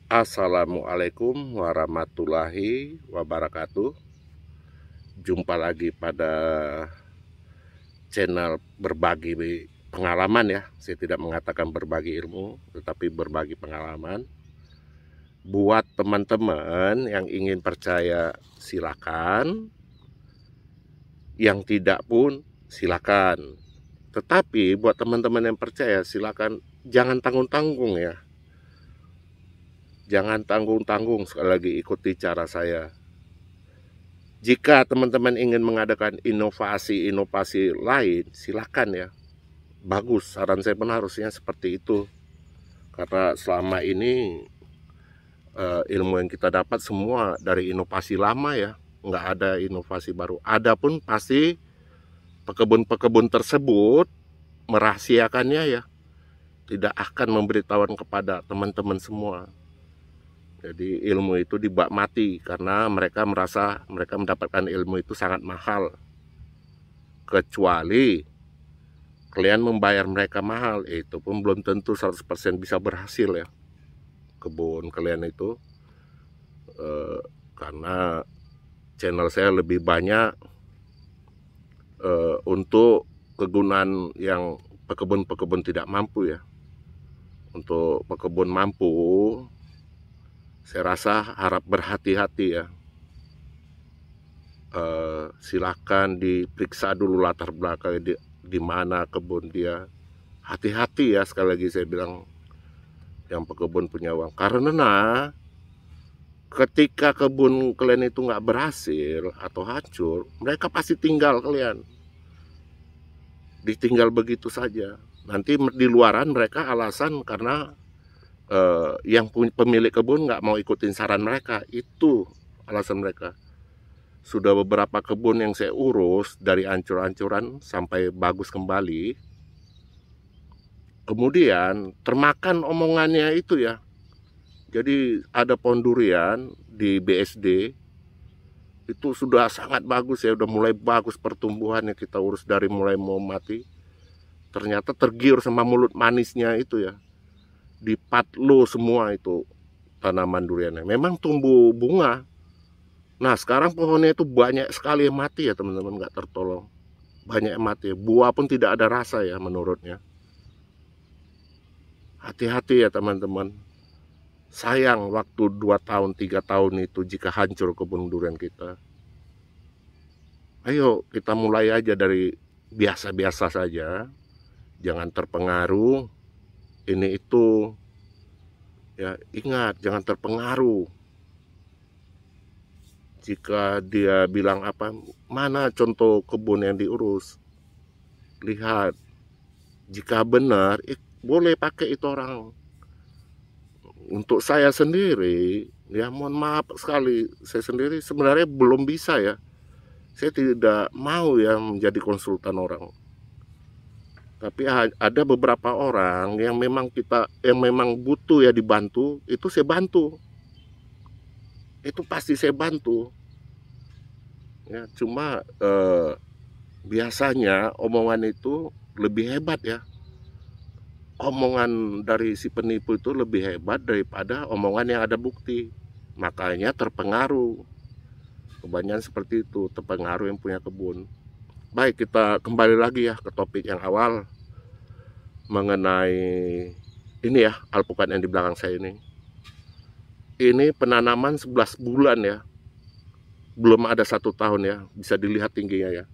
Assalamualaikum warahmatullahi wabarakatuh. Jumpa lagi pada channel berbagi pengalaman ya. Saya tidak mengatakan berbagi ilmu, tetapi berbagi pengalaman. Buat teman-teman yang ingin percaya silakan, yang tidak pun silakan. Tetapi buat teman-teman yang percaya silakan, jangan tanggung-tanggung ya. Jangan tanggung-tanggung, sekali lagi ikuti cara saya. Jika teman-teman ingin mengadakan inovasi-inovasi lain, silakan ya. Bagus, saran saya pun harusnya seperti itu. Karena selama ini ilmu yang kita dapat semua dari inovasi lama ya. Nggak ada inovasi baru. Adapun pasti pekebun-pekebun tersebut merahasiakannya ya. Tidak akan memberitahuan kepada teman-teman semua. Jadi ilmu itu dibak mati karena mereka merasa mereka mendapatkan ilmu itu sangat mahal. Kecuali kalian membayar mereka mahal, itu pun belum tentu 100% bisa berhasil ya kebun kalian itu. Karena channel saya lebih banyak untuk kegunaan yang pekebun-pekebun tidak mampu ya. Untuk pekebun mampu, saya rasa harap berhati-hati ya. Silakan diperiksa dulu latar belakang di mana kebun dia. Hati-hati ya, sekali lagi saya bilang, yang pekebun punya uang. Karena ketika kebun kalian itu nggak berhasil atau hancur, mereka pasti tinggal kalian. Ditinggal begitu saja. Nanti di luaran mereka alasan karena yang pemilik kebun nggak mau ikutin saran mereka. Itu alasan mereka. Sudah beberapa kebun yang saya urus dari hancur-hancuran sampai bagus kembali. Kemudian termakan omongannya itu ya. Jadi ada pohon durian di BSD itu sudah sangat bagus ya, udah mulai bagus pertumbuhannya, kita urus dari mulai mau mati. Ternyata tergiur sama mulut manisnya itu ya. Dipatlo semua itu tanaman duriannya. Memang tumbuh bunga. Nah sekarang pohonnya itu banyak sekali yang mati ya teman-teman, nggak tertolong. Banyak yang mati, buah pun tidak ada rasa ya menurutnya. Hati-hati ya teman-teman. Sayang waktu 2 tahun 3 tahun itu jika hancur kebun durian kita. Ayo kita mulai aja dari biasa-biasa saja. Jangan terpengaruh ini itu. Ya, ingat jangan terpengaruh. Jika dia bilang apa, mana contoh kebun yang diurus? Lihat, jika benar, boleh pakai itu orang. Untuk saya sendiri, ya mohon maaf sekali, saya sendiri sebenarnya belum bisa ya. Saya tidak mau ya menjadi konsultan orang. Tapi ada beberapa orang yang memang butuh ya dibantu, itu saya bantu. Itu pasti saya bantu. Ya, cuma biasanya omongan itu lebih hebat ya. Omongan dari si penipu itu lebih hebat daripada omongan yang ada bukti. Makanya terpengaruh. Kebanyakan seperti itu, terpengaruh yang punya kebun. Baik, kita kembali lagi ya ke topik yang awal mengenai ini ya, alpukat yang di belakang saya ini. Ini penanaman 11 bulan ya. Belum ada 1 tahun ya, bisa dilihat tingginya ya.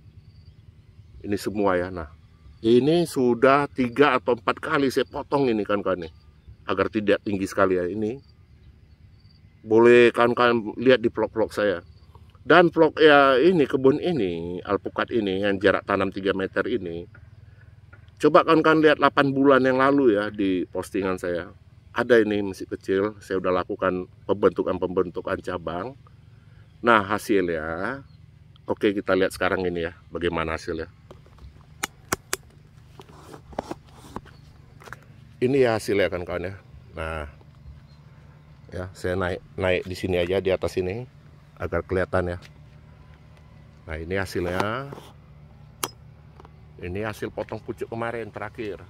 Ini semua ya. Nah, ini sudah 3 atau 4 kali saya potong ini kan nih, agar tidak tinggi sekali ya. Ini boleh kawan-kawan lihat di vlog-vlog saya. Dan vlog ya ini, kebun ini, alpukat ini yang jarak tanam 3 meter ini, coba kawan-kawan lihat 8 bulan yang lalu ya di postingan saya. Ada ini masih kecil, saya udah lakukan pembentukan cabang. Nah hasilnya, oke kita lihat sekarang ini ya, bagaimana hasilnya. Ini ya hasilnya kan kawan ya. Nah, ya saya naik di sini aja, di atas ini agar kelihatan ya. Nah ini hasilnya. Ini hasil potong pucuk kemarin terakhir.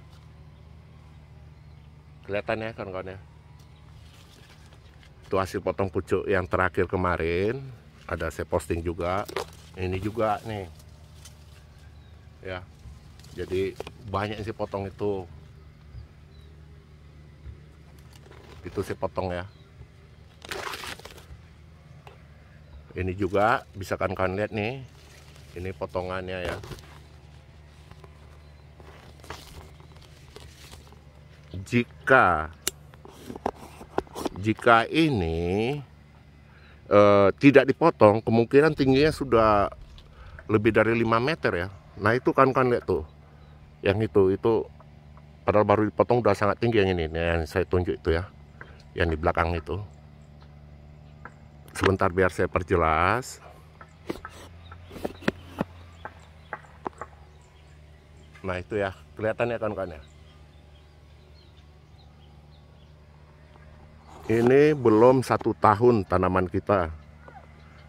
Kelihatan ya kawan-kawan ya. Itu hasil potong pucuk yang terakhir kemarin, ada saya posting juga. Ini juga nih ya, jadi banyak sih potong itu saya potong ya. Ini juga bisa kan kalian lihat nih, ini potongannya ya. Jika ini tidak dipotong, kemungkinan tingginya sudah lebih dari 5 meter ya. Nah itu kan lihat tuh, yang itu padahal baru dipotong udah sangat tinggi. Yang ini yang saya tunjuk itu ya, yang di belakang itu. Sebentar biar saya perjelas. Nah itu ya, kelihatan ya kan ya. Ini belum 1 tahun tanaman kita.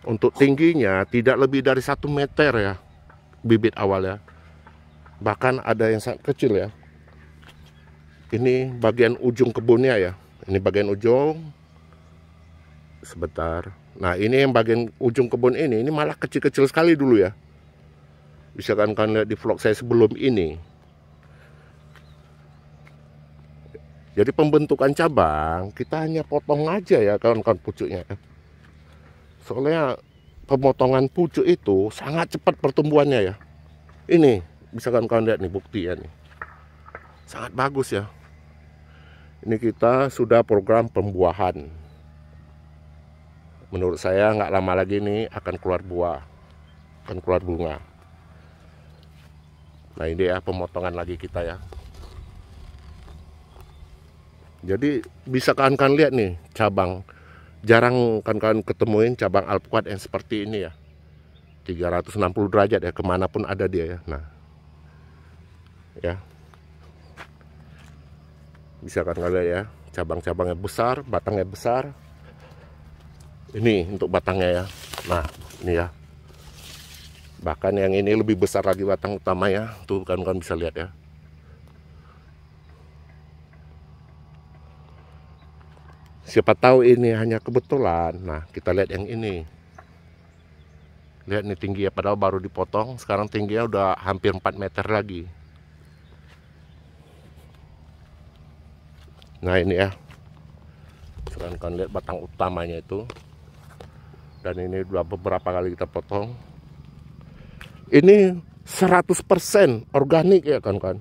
Untuk tingginya tidak lebih dari 1 meter ya, bibit awal ya. Bahkan ada yang sangat kecil ya. Ini bagian ujung kebunnya ya. Ini bagian ujung. Sebentar. Nah ini yang bagian ujung kebun ini malah kecil-kecil sekali dulu ya. Bisa kan lihat di vlog saya sebelum ini. Jadi pembentukan cabang kita hanya potong aja ya kawan-kawan pucuknya. Soalnya pemotongan pucuk itu sangat cepat pertumbuhannya ya. Ini bisa kan kalian lihat nih bukti ya nih. Sangat bagus ya. Ini kita sudah program pembuahan. Menurut saya nggak lama lagi nih akan keluar buah, akan keluar bunga. Nah ini ya pemotongan lagi kita ya. Jadi bisa kan lihat nih cabang. Jarang kan ketemuin cabang alpukat yang seperti ini ya. 360 derajat ya, kemanapun ada dia ya. Nah ya, bisa kan lihat ya, cabang-cabangnya besar, batangnya besar. Ini untuk batangnya ya. Nah ini ya, bahkan yang ini lebih besar lagi batang utamanya. Tuh kan bisa lihat ya. Siapa tahu ini hanya kebetulan. Nah kita lihat yang ini. Lihat nih tingginya, padahal baru dipotong. Sekarang tingginya udah hampir 4 meter lagi. Nah ini ya, sekarang kan lihat batang utamanya itu. Dan ini udah beberapa kali kita potong. Ini 100% organik ya kan.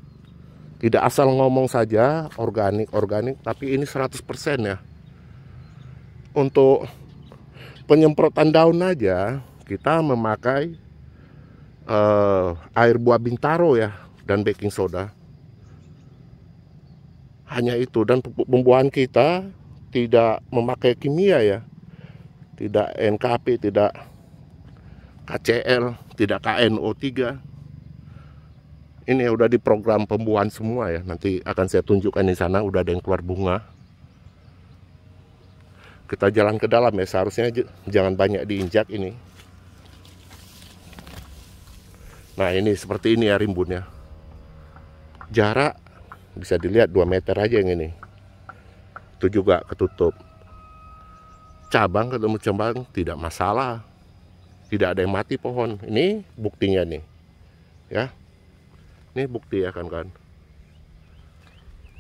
Tidak asal ngomong saja organik, tapi ini 100% ya. Untuk penyemprotan daun aja kita memakai air buah bintaro ya, dan baking soda. Hanya itu, dan pupuk pembuahan kita tidak memakai kimia ya. Tidak NKP, tidak KCL, tidak KNO3. Ini udah di program pembuahan semua ya. Nanti akan saya tunjukkan di sana, udah ada yang keluar bunga. Kita jalan ke dalam ya, seharusnya jangan banyak diinjak ini. Nah ini seperti ini ya rimbunnya. Jarak bisa dilihat 2 meter aja yang ini. Itu juga ketutup. Cabang ketemu cabang tidak masalah. Tidak ada yang mati pohon. Ini buktinya nih. Ya. Ini bukti ya kan.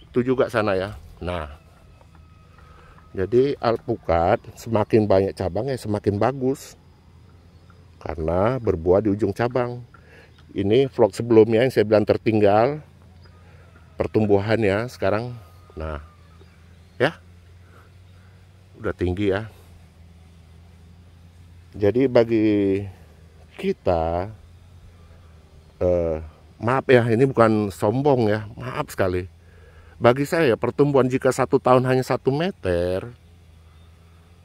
Itu juga sana ya. Nah. Jadi alpukat semakin banyak cabangnya semakin bagus. Karena berbuah di ujung cabang. Ini vlog sebelumnya yang saya bilang tertinggal pertumbuhannya sekarang. Nah, ya. Udah tinggi ya. Jadi bagi kita maaf ya, ini bukan sombong ya, maaf sekali. Bagi saya pertumbuhan jika 1 tahun hanya 1 meter,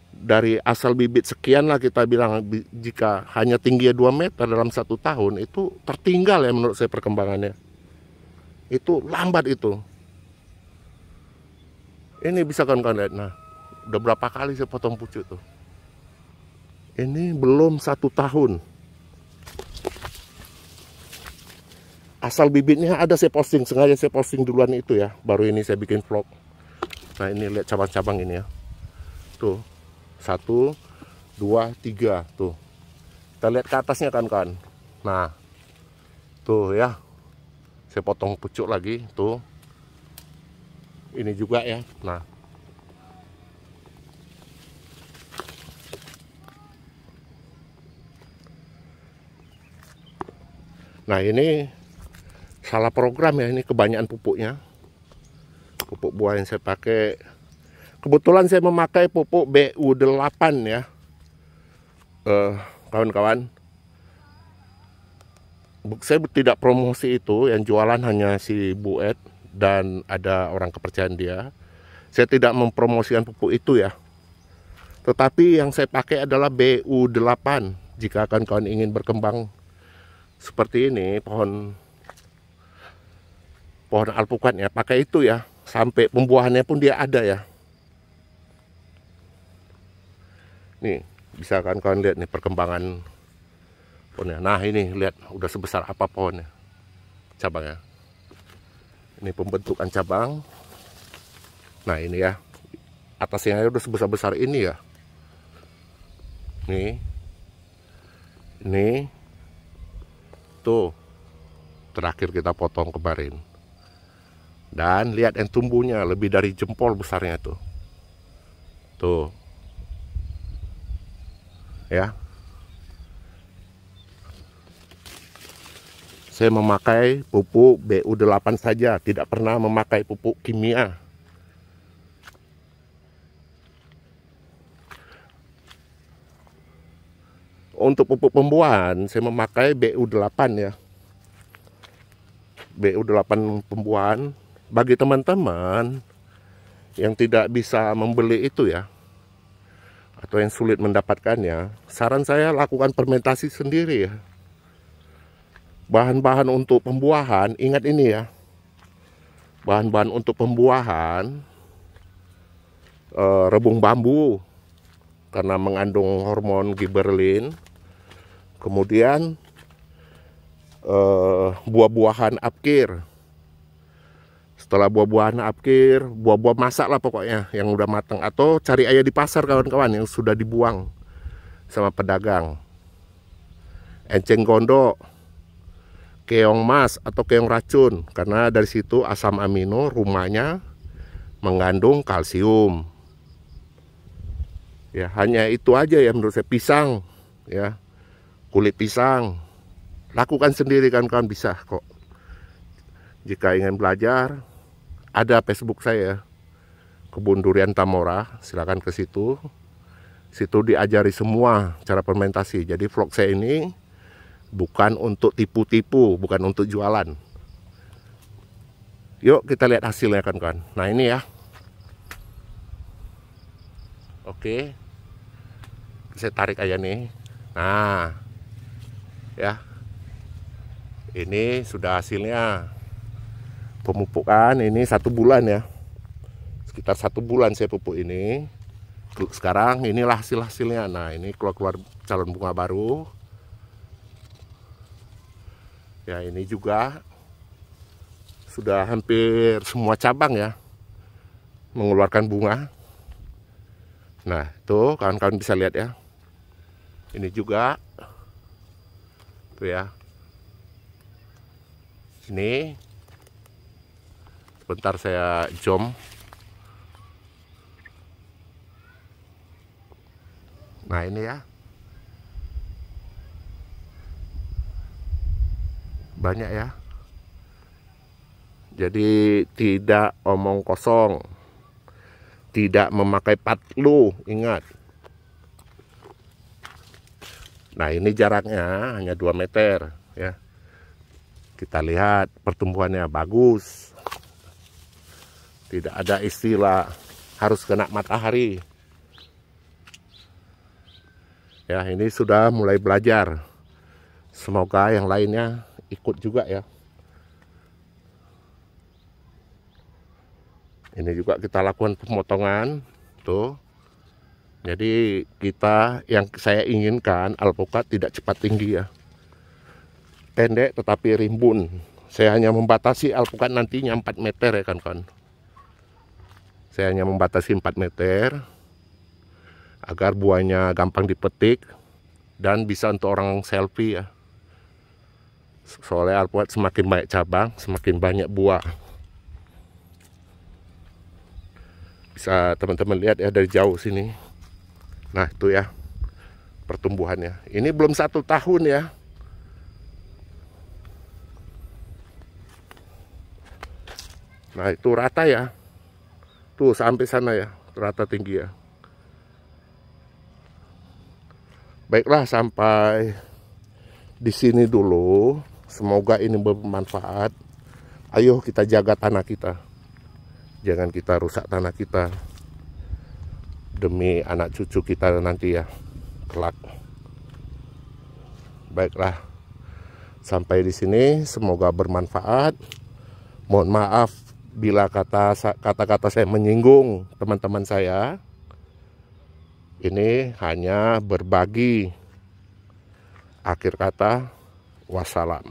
dari asal bibit sekian lah kita bilang, jika hanya tingginya 2 meter dalam 1 tahun, itu tertinggal ya menurut saya perkembangannya. Itu lambat itu. Ini bisa kan lihat, nah udah berapa kali saya potong pucuk tuh. Ini belum 1 tahun. Asal bibitnya ada saya posting, sengaja saya posting duluan itu ya. Baru ini saya bikin vlog. Nah ini lihat cabang-cabang ini ya. Tuh. 1, 2, 3 tuh. Kita lihat ke atasnya kan. Nah, tuh ya. Saya potong pucuk lagi tuh. Ini juga ya. Nah, ini salah program ya, ini kebanyakan pupuknya. Pupuk buah yang saya pakai. Kebetulan saya memakai pupuk BU8 ya. Kawan-kawan. Saya tidak promosi itu, yang jualan hanya si Bu Ed dan ada orang kepercayaan dia. Saya tidak mempromosikan pupuk itu ya. Tetapi yang saya pakai adalah BU8. Jika kawan-kawan ingin berkembang seperti ini, pohon alpukat ya, pakai itu ya. Sampai pembuahannya pun dia ada ya. Nih, bisa kan kawan lihat nih perkembangan pohonnya. Nah, ini lihat udah sebesar apa pohonnya. Cabangnya. Ini pembentukan cabang. Nah, ini ya. Atasnya udah sebesar-besar ini ya. Nih. Ini. Tuh. Terakhir kita potong kemarin. Dan lihat yang tumbuhnya lebih dari jempol besarnya tuh. Tuh. Ya. Saya memakai pupuk BU8 saja, tidak pernah memakai pupuk kimia. Untuk pupuk pembuahan saya memakai BU8 ya. BU8 pembuahan. Bagi teman-teman yang tidak bisa membeli itu ya, atau yang sulit mendapatkannya, saran saya lakukan fermentasi sendiri ya. Bahan-bahan untuk pembuahan, ingat ini ya, bahan-bahan untuk pembuahan, rebung bambu karena mengandung hormon giberelin, kemudian buah-buahan apkir. Setelah buah-buahan apkir, buah-buah masak lah pokoknya yang udah matang, atau cari aja di pasar kawan-kawan yang sudah dibuang sama pedagang. Enceng gondok, keong mas atau keong racun, karena dari situ asam amino rumahnya mengandung kalsium. Ya, hanya itu aja ya menurut saya. Pisang ya, kulit pisang. Lakukan sendiri kan bisa kok. Jika ingin belajar, ada Facebook saya, Kebun Durian Tamora, silakan ke situ. Situ diajari semua cara fermentasi. Jadi vlog saya ini bukan untuk tipu-tipu, bukan untuk jualan. Yuk kita lihat hasilnya kan. Nah, ini ya. Oke. Saya tarik aja nih. Nah. Ya. Ini sudah hasilnya. Pemupukan ini 1 bulan ya. Sekitar 1 bulan saya pupuk ini. Sekarang inilah hasil-hasilnya. Nah, ini keluar calon bunga baru. Ya, ini juga sudah hampir semua cabang ya mengeluarkan bunga. Nah, tuh kawan-kawan bisa lihat ya. Ini juga tuh ya. Ini sebentar saya zoom. Nah, ini ya. Banyak ya. Jadi tidak omong kosong. Tidak memakai patlu, ingat. Nah, ini jaraknya hanya 2 meter ya. Kita lihat pertumbuhannya bagus. Tidak ada istilah harus kena matahari. Ya, ini sudah mulai belajar. Semoga yang lainnya ikut juga ya. Ini juga kita lakukan pemotongan tuh. Jadi yang saya inginkan alpukat tidak cepat tinggi ya. Pendek tetapi rimbun. Saya hanya membatasi alpukat nantinya 4 meter ya kan. Saya hanya membatasi 4 meter. agar buahnya gampang dipetik dan bisa untuk orang selfie ya. Soalnya alpukat semakin banyak cabang, semakin banyak buah. Bisa teman-teman lihat ya dari jauh sini. Nah itu ya pertumbuhannya. Ini belum 1 tahun ya. Nah itu rata ya. Tuh sampai sana ya, rata tinggi ya. Baiklah, sampai di sini dulu. Semoga ini bermanfaat. Ayo kita jaga tanah kita. Jangan kita rusak tanah kita. Demi anak cucu kita nanti ya, kelak. Baiklah. Sampai di sini semoga bermanfaat. Mohon maaf bila kata-kata saya menyinggung teman-teman saya. Ini hanya berbagi. Akhir kata, wassalam.